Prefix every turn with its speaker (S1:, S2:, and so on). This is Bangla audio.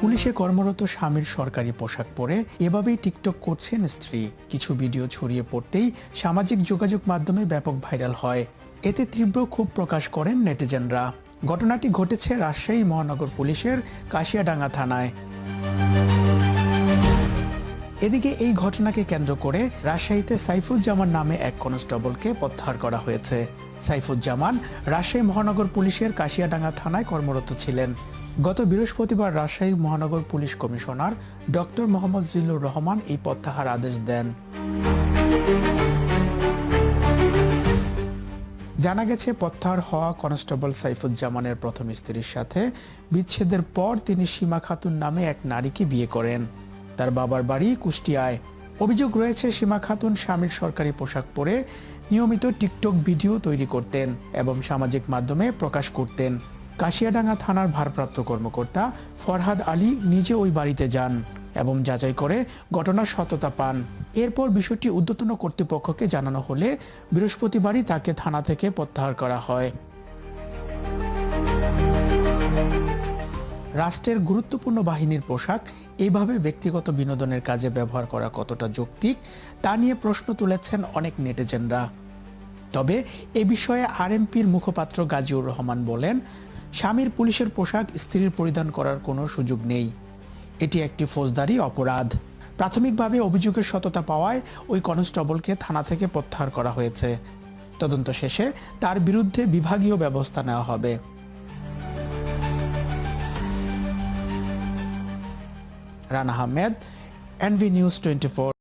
S1: পুলিশে কর্মরত স্বামীর সরকারি পোশাক পরে এভাবেই টিকটক করছেন স্ত্রী। কিছু ভিডিও ছড়িয়ে পড়তেই সামাজিক যোগাযোগ মাধ্যমে ব্যাপক ভাইরাল হয়। এতে তীব্র ক্ষোভ প্রকাশ করেন নেটিজেনরা। ঘটনাটি ঘটেছে রাজশাহী মহানগর পুলিশের কাশিয়াডাঙ্গা থানায়। এদিকে এই ঘটনাকে কেন্দ্র করে রাজশাহীতে সাইফুজ্জামান নামে এক কনস্টেবলকে প্রত্যাহার করা হয়েছে। সাইফুজ্জামান রাজশাহী মহানগর পুলিশের কাশিয়াডাঙ্গা থানায় কর্মরত ছিলেন। গত বৃহস্পতিবার রাজশাহী মহানগর police commissioner doctor Mohammad Zillur Rahman এই প্রত্যাহার আদেশ দেন। জানা গেছে, প্রত্যাহার হওয়া কনস্টেবল সাইফুজ্জামানের প্রথম স্ত্রীর সাথে বিচ্ছেদের পর তিনি সীমা খাতুন নামে এক নারীকে বিয়ে করেন। তার বাবার বাড়ি কুষ্টিয়ায়। অভিযোগ রয়েছে, সীমা খাতুন স্বামীর সরকারি পোশাক পরে নিয়মিত টিকটক ভিডিও তৈরি করতেন এবং সামাজিক মাধ্যমে প্রকাশ করতেন। কাশিয়াডাঙ্গা থানার ভারপ্রাপ্ত কর্মকর্তা ফরহাদ আলী নিজে ওই বাড়িতে যান এবং যাচাই করে ঘটনার সত্যতা পান। এরপর বিষয়টি ঊর্ধ্বতন কর্তৃপক্ষকে জানানো হলে বৃহস্পতিবারই তাকে থানা থেকে প্রত্যাহার করা হয়। রাষ্ট্রের গুরুত্বপূর্ণ বাহিনীর পোশাক এইভাবে ব্যক্তিগত বিনোদনের কাজে ব্যবহার করা কতটা যৌক্তিক তা নিয়ে প্রশ্ন তুলেছেন অনেক নেটিজেনরা। তবে এ বিষয়ে আরএমপির মুখপাত্র গাজীউর রহমান বলেন, স্বামীর পুলিশের পোশাক স্ত্রীর পরিধান করার কোনো সুযোগ নেই। এটি একটি ফৌজদারি অপরাধ। প্রাথমিকভাবে অভিযোগের সততা পাওয়ায় ওই কনস্টেবলকে থানা থেকে প্রত্যাহার করা হয়েছে। তদন্ত শেষে তার বিরুদ্ধে বিভাগীয় ব্যবস্থা নেওয়া হবে। Rana Ahmed, NV news 24।